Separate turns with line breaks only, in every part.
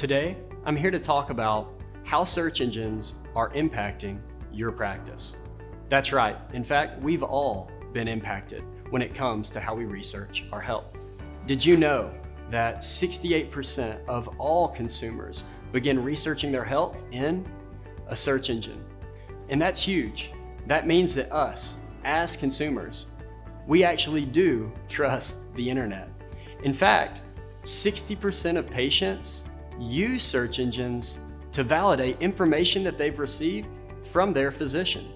Today, I'm here to talk about how search engines are impacting your practice. That's right. In fact, we've all been impacted when it comes to how we research our health. Did you know that 68% of all consumers begin researching their health in a search engine? And that's huge. That means that us, as consumers, we actually do trust the internet. In fact, 60% of patients use search engines to validate information that they've received from their physician.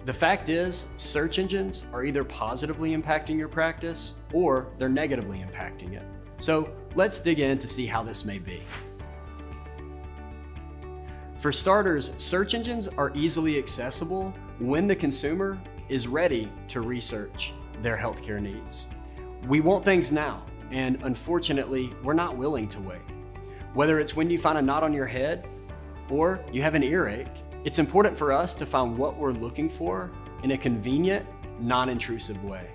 The fact is, search engines are either positively impacting your practice or they're negatively impacting it. So let's dig in to see how this may be. For starters, search engines are easily accessible when the consumer is ready to research their healthcare needs. We want things now, and unfortunately, we're not willing to wait. Whether it's when you find a knot on your head or you have an earache, it's important for us to find what we're looking for in a convenient, non-intrusive way.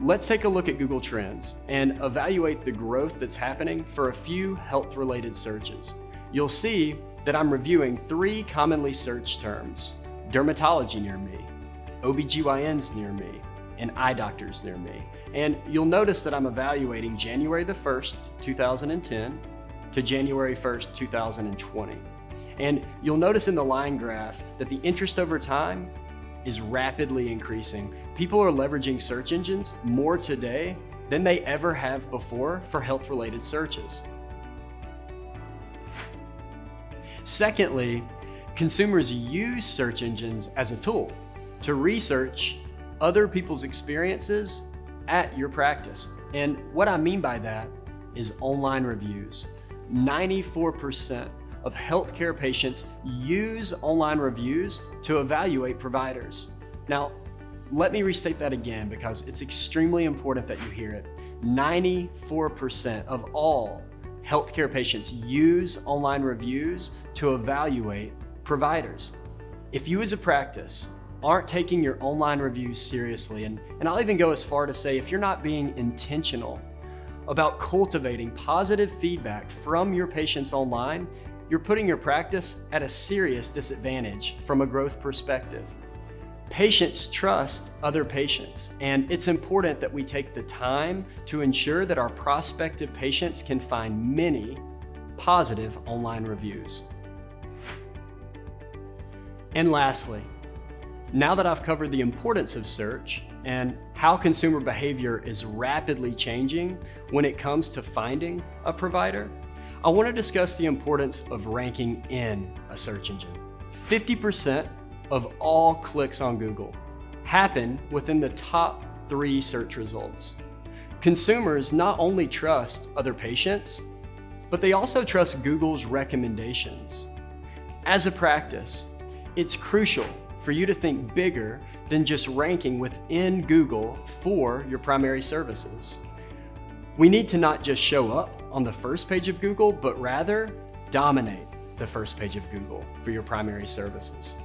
Let's take a look at Google Trends and evaluate the growth that's happening for a few health-related searches. You'll see that I'm reviewing 3 commonly searched terms: dermatology near me, OBGYNs near me, and eye doctors near me. And you'll notice that I'm evaluating January the 1st, 2010 to January 1st, 2020. And you'll notice in the line graph that the interest over time is rapidly increasing. People are leveraging search engines more today than they ever have before for health-related searches. Secondly, consumers use search engines as a tool to research other people's experiences at your practice. And what I mean by that is online reviews. 94% of healthcare patients use online reviews to evaluate providers. Now, let me restate that again because it's extremely important that you hear it. 94% of all healthcare patients use online reviews to evaluate providers. If you as a practice aren't taking your online reviews seriously, and I'll even go as far to say if you're not being intentional about cultivating positive feedback from your patients online, you're putting your practice at a serious disadvantage from a growth perspective. Patients trust other patients, and it's important that we take the time to ensure that our prospective patients can find many positive online reviews. And lastly, now that I've covered the importance of search and how consumer behavior is rapidly changing when it comes to finding a provider, I want to discuss the importance of ranking in a search engine. 50% of all clicks on Google happen within the top 3 search results. Consumers not only trust other patients, but they also trust Google's recommendations. As a practice, it's crucial for you to think bigger than just ranking within Google for your primary services. We need to not just show up on the first page of Google, but rather dominate the first page of Google for your primary services.